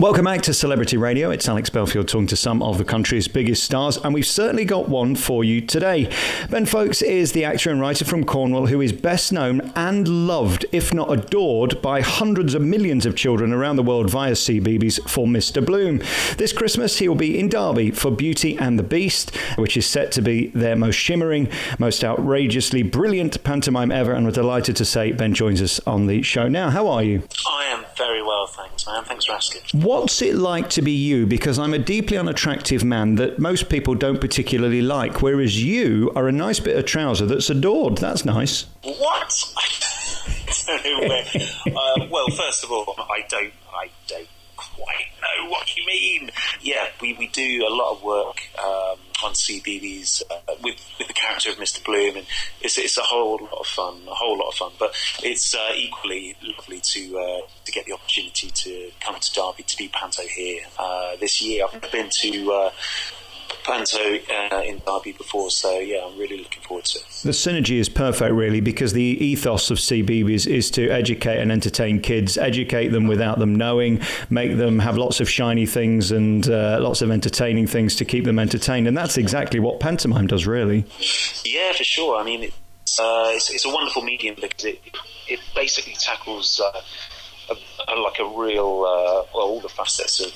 Welcome back to Celebrity Radio. It's Alex Belfield talking to some of the country's biggest stars, and we've certainly got one for you today. Ben Faulks is the actor and writer from Cornwall who is best known and loved, if not adored, by hundreds of millions of children around the world via Cbeebies for Mr. Bloom. This Christmas, he will be in Derby for Beauty and the Beast, which is set to be their most shimmering, most outrageously brilliant pantomime ever, and we're delighted to say Ben joins us on the show now. How are you? I am very well, thanks, man. Thanks for asking. What's it like to be you? Because I'm a deeply unattractive man that most people don't particularly like, whereas you are a nice bit of trouser that's adored. That's nice. What? I don't know where. Well, first of all, I don't quite know what you mean. Yeah, we do a lot of work on Cbeebies with the character of Mr. Bloom, and it's a whole lot of fun. But it's equally lovely to get the opportunity to come to Derby to do Panto here this year. I've been to Panto in Derby before, so yeah, I'm really looking forward to it. The synergy is perfect, really, because the ethos of Cbeebies is to educate and entertain kids, educate them without them knowing, make them have lots of shiny things and lots of entertaining things to keep them entertained, and that's exactly what pantomime does, really. Yeah, for sure. I mean, it's a wonderful medium because it basically tackles like a real, all the facets of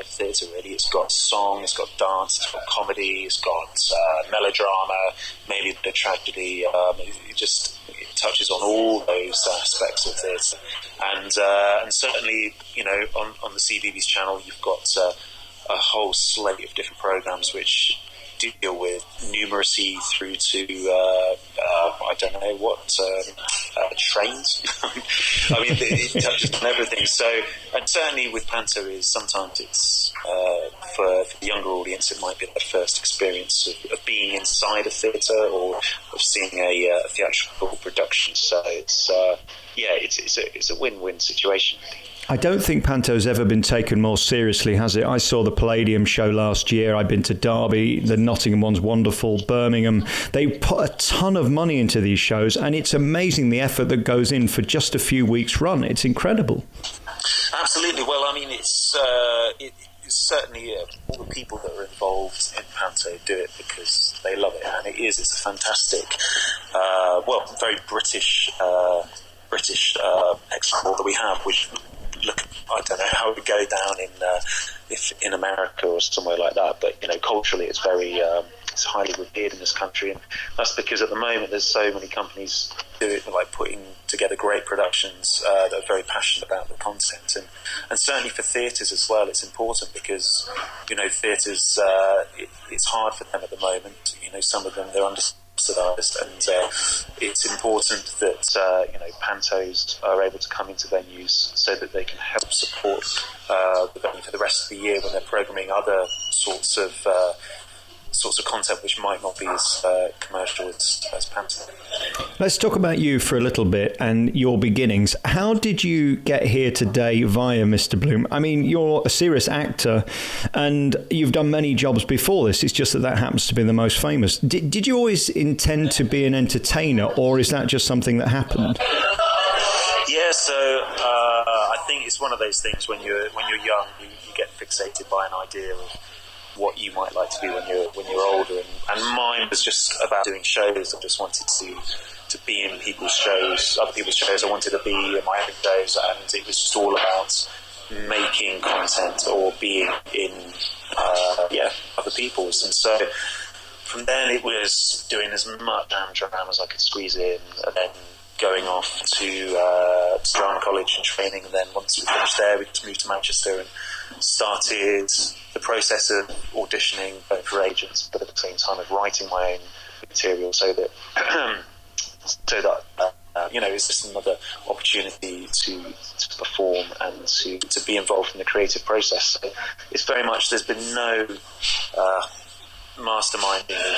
theatre, really. It's got song, it's got dance, it's got comedy, it's got melodrama, maybe a bit of tragedy. It touches on all those aspects of theatre. And certainly, you know, on the Cbeebies channel, you've got a whole slate of different programmes which deal with numeracy through to I don't know what trains. I mean, it touches on everything. So, and certainly with Panto is sometimes it's for the younger audience, it might be their first experience of being inside a theatre or of seeing a theatrical production. So it's a win-win situation. I don't think Panto's ever been taken more seriously, has it? I saw the Palladium show last year. I've been to Derby. The Nottingham one's wonderful. Birmingham. They put a ton of money into these shows, and it's amazing the effort that goes in for just a few weeks' run. It's incredible. Absolutely. Well, I mean, it's certainly all the people that are involved in Panto do it because they love it, and it's a fantastic, very British export that we have, which look, I don't know how it would go down if in America or somewhere like that, but you know, culturally it's very it's highly revered in this country, and that's because at the moment there's so many companies do it, like putting together great productions that are very passionate about the content, and certainly for theatres as well, it's important because, you know, theatres it's hard for them at the moment. You know, some of them, they're under subsidised, and it's important that you know, pantos are able to come into venues so that they can help support the venue for the rest of the year when they're programming other sorts of content which might not be as commercial as panto. Let's talk about you for a little bit and your beginnings. How did you get here today via Mr. Bloom? I mean, you're a serious actor and you've done many jobs before this. It's just that happens to be the most famous. Did you always intend to be an entertainer, or is that just something that happened? Yeah, so I think it's one of those things when you're young, you get fixated by an idea of what you might like to be when you're older, and mine was just about doing shows. I just wanted to be in people's shows, other people's shows. I wanted to be in my own shows, and it was just all about making content or being in other people's. And so from then it was doing as much drama as I could squeeze in, and then going off to drama college and training, and then once we finished there, we just moved to Manchester and started the process of auditioning both for agents, but at the same time of writing my own material, so that it's just another opportunity to perform and to be involved in the creative process. So it's very much, there's been no masterminding of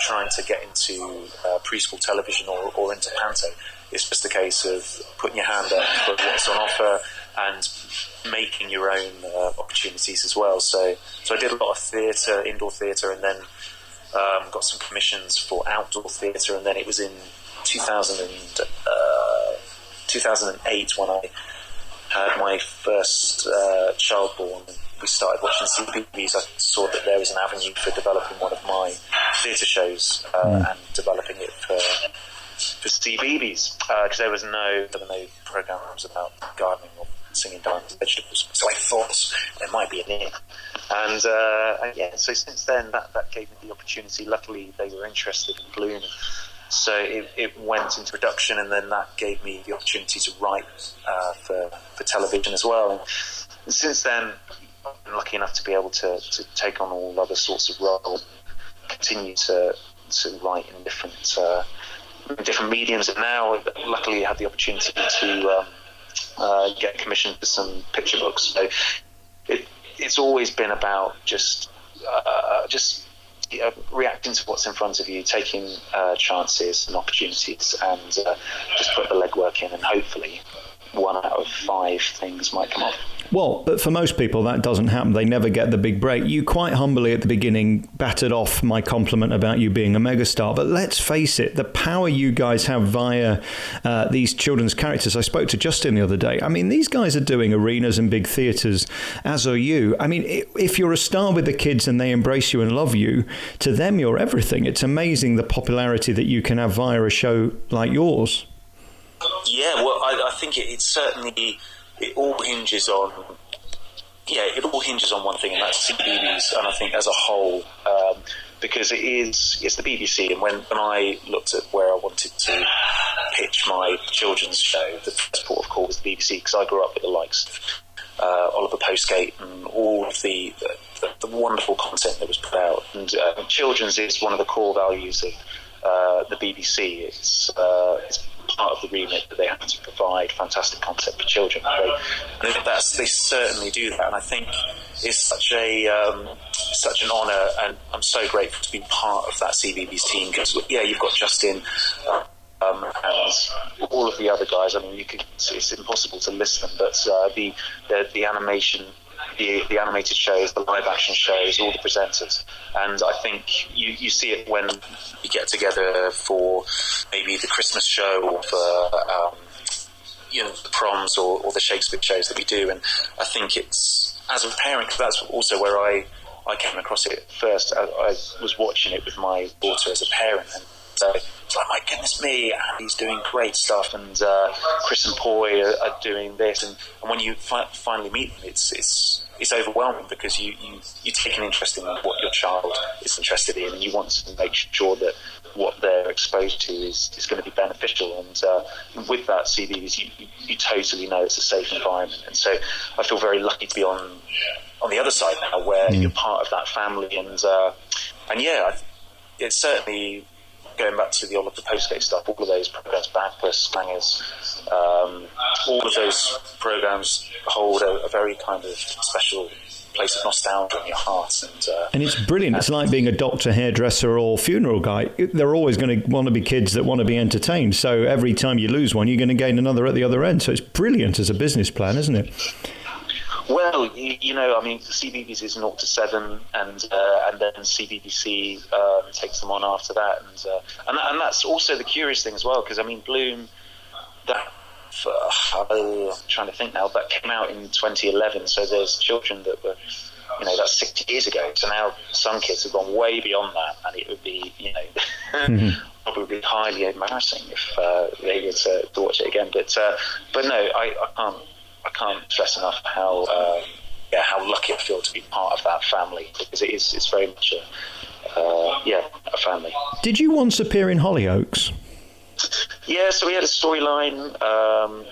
trying to get into preschool television or into panto. It's just a case of putting your hand up for what's on offer and making your own opportunities as well. So I did a lot of theatre, indoor theatre, and then got some commissions for outdoor theatre, and then it was in 2008 when I had my first child born, we started watching Cbeebies. I saw that there was an avenue for developing one of my theatre shows and developing it for Cbeebies, because there were no programs about gardening or singing, dancing, vegetables. So I thought there might be an in. And so since then, that gave me the opportunity. Luckily, they were interested in Bloom. So it went into production, and then that gave me the opportunity to write for television as well. And since then, I've been lucky enough to be able to take on all other sorts of roles, continue to write in different mediums. And now, luckily, I had the opportunity to get commissioned for some picture books. So it's always been about just reacting to what's in front of you, taking chances and opportunities, and just put the legwork in, and hopefully 1 out of 5 things might come off. Well, but for most people that doesn't happen. They never get the big break. You quite humbly at the beginning battered off my compliment about you being a megastar, but let's face it, the power you guys have via these children's characters. I spoke to Justin the other day. I mean, these guys are doing arenas and big theatres, as are you. I mean, if you're a star with the kids and they embrace you and love you, to them you're everything. It's amazing the popularity that you can have via a show like yours. Yeah, well, I think it certainly... It all hinges on one thing, and that's Cbeebies, and I think as a whole, because it's the BBC, and when I looked at where I wanted to pitch my children's show, the first port of call was the BBC, because I grew up with the likes of Oliver Postgate and all of the wonderful content that was put out, and children's is one of the core values of the BBC. It's part of the remit that they have to provide fantastic content for children. They certainly do that, and I think it's such an honour, and I'm so grateful to be part of that Cbeebies team, because you've got Justin and all of the other guys. I mean, it's impossible to list them, but the animation, the animated shows, the live action shows, all the presenters, and I think you see it when you get together for maybe the Christmas show or for the proms or the Shakespeare shows that we do. And I think it's, as a parent, that's also where I came across it first. I was watching it with my daughter as a parent, and so it's like, my goodness me, Andy's doing great stuff, and Chris and Poi are doing this, and when you finally meet them, it's overwhelming, because you take an interest in what your child is interested in, and you want to make sure that what they're exposed to is going to be beneficial. And with that Cbeebies, you totally know it's a safe environment, and so I feel very lucky to be on the other side now, where you're part of that family, and it's certainly, going back to the Oliver Postgate stuff, all of those programs, Bagpuss, Clangers, all of those programs hold a very kind of special place of nostalgia in your heart. And it's brilliant. It's like being a doctor, hairdresser, or funeral guy. They're always going to want to be kids that want to be entertained. So every time you lose one, you're going to gain another at the other end. So it's brilliant as a business plan, isn't it? Well, I mean, Cbeebies is 0 to 7, and then CBBC takes them on after that, and that's also the curious thing as well, because I mean, Bloom, I'm trying to think now, that came out in 2011, so there's children that were, that's 6 years ago. So now some kids have gone way beyond that, and it would be, probably highly embarrassing if they were to watch it again. But no, I can't stress enough how lucky I feel to be part of that family, because it's very much a family. Did you once appear in Hollyoaks? Yeah, so we had a storyline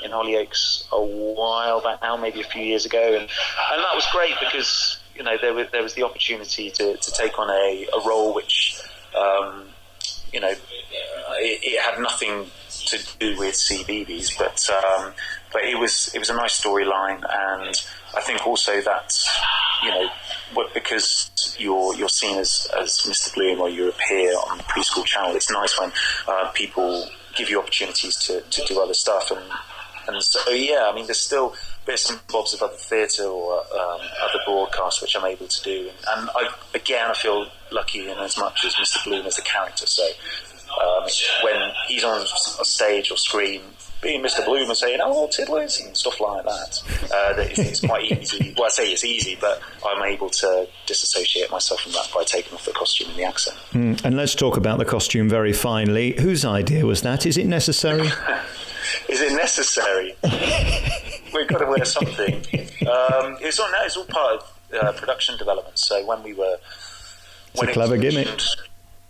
in Hollyoaks a while back now, maybe a few years ago, and that was great, because there was the opportunity to take on a role which it had nothing to do with Cbeebies, but it was a nice storyline, and I think also that because you're seen as Mr. Bloom, or you appear on the preschool channel, it's nice when people give you opportunities to do other stuff, and so I mean, there's still bits and bobs of other theatre or other broadcasts which I'm able to do, and I feel lucky in as much as Mr. Bloom as a character. So when he's on a stage or screen, being Mr. Bloom and saying, "Oh, tiddlers," and stuff like that. It's quite easy. Well, I say it's easy, but I'm able to disassociate myself from that by taking off the costume and the accent. And let's talk about the costume very finally. Whose idea was that? Is it necessary? Is it necessary? We've got to wear something. It's all part of production development. So when we were... It's a clever gimmick.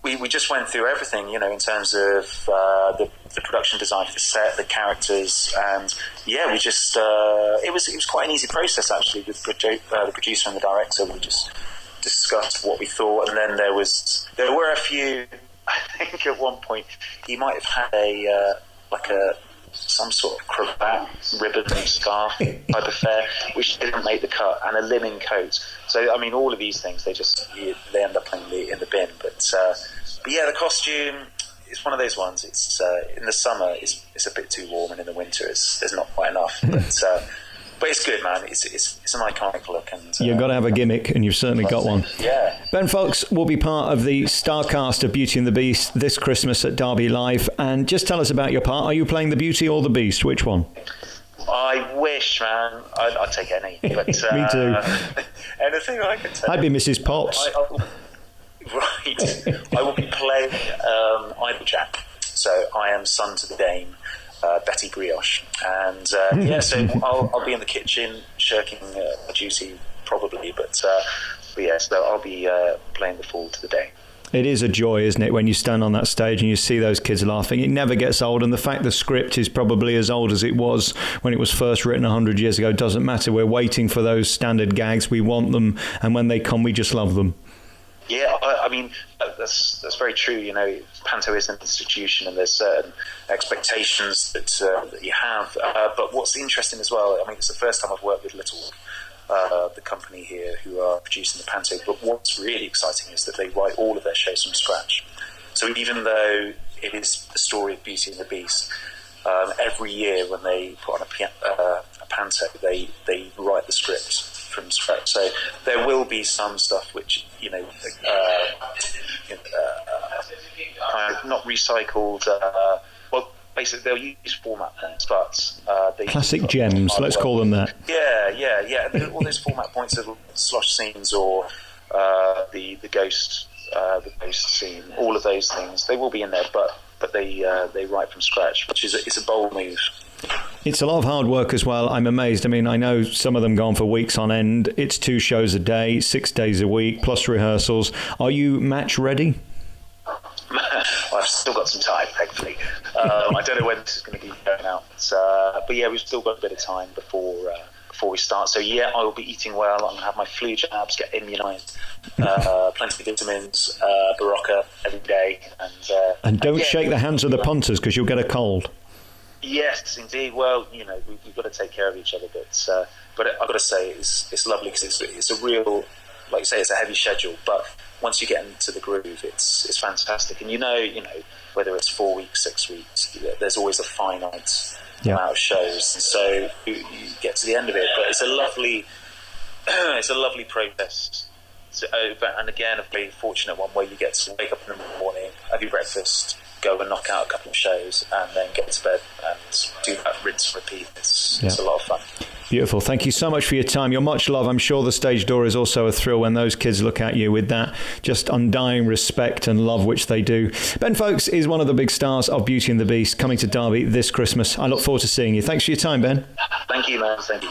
We just went through everything, in terms of the production design for the set, the characters, and we just it was quite an easy process actually with the producer and the director. We just discussed what we thought, and then there were a few. I think at one point he might have had some sort of cravat, ribbon, scarf type affair, which didn't make the cut, and a linen coat. So, I mean, all of these things, they end up in the bin. But yeah, the costume is one of those ones. It's in the summer, it's a bit too warm, and in the winter, there's not quite enough. But it's good, man. It's an iconic look, and you've got to have a gimmick, and you've certainly got one. Yeah. Ben Faulks will be part of the star cast of Beauty and the Beast this Christmas at Derby Live, and just tell us about your part. Are you playing the Beauty or the Beast? Which one? I wish, man. I'd take any. But, Me too. Anything I could take. I'd be Mrs. Potts. Right. I will be playing Idlejack. So I am son to the Dame. Betty Brioche, and so I'll be in the kitchen shirking a duty probably, but yeah, so I'll be playing the fool to the Dame. It is a joy, isn't it, when you stand on that stage and you see those kids laughing. It never gets old, and the fact the script is probably as old as it was when it was first written 100 years ago doesn't matter. We're waiting for those standard gags. We want them, and when they come, we just love them. Yeah, I mean, that's very true. Panto is an institution, and there's certain expectations that you have. But what's interesting as well, I mean, it's the first time I've worked with Little, the company here who are producing the Panto. But what's really exciting is that they write all of their shows from scratch. So even though it is the story of Beauty and the Beast, every year when they put on a Panto, they write the script from scratch. So there will be some stuff which not recycled. Well, basically they'll use format points, but classic gems. Let's call them that. Yeah. And all those format points of slosh scenes or the ghost scene. All of those things they will be in there, but they write from scratch, which is it's a bold move. It's a lot of hard work as well. I'm amazed. I mean, I know some of them go on for weeks on end. It's 2 shows a day, 6 days a week, plus rehearsals. Are you match ready? I've still got some time, thankfully. I don't know when this is going to be going out. But yeah, we've still got a bit of time before we start. So yeah, I will be eating well. I'm going to have my flu jabs, get immunised, plenty of vitamins, Barocca every day. And don't shake the hands of the punters because you'll get a cold. Yes, indeed. Well, we've got to take care of each other, but I've got to say it's lovely because it's a real, like you say, it's a heavy schedule. But once you get into the groove, it's fantastic. And whether it's 4 weeks, 6 weeks, there's always a finite amount of shows, and so you get to the end of it. But it's a lovely process. So, and again, a very fortunate one where you get to wake up in the morning, have your breakfast, go and knock out a couple of shows, and then get to bed and do that rinse and repeat. It's a lot of fun. Beautiful. Thank you so much for your time. You're much love. I'm sure the stage door is also a thrill when those kids look at you with that just undying respect and love which they do. Ben Faulks is one of the big stars of Beauty and the Beast, coming to Derby this Christmas. I look forward to seeing you. Thanks for your time, Ben. Thank you, man. Thank you.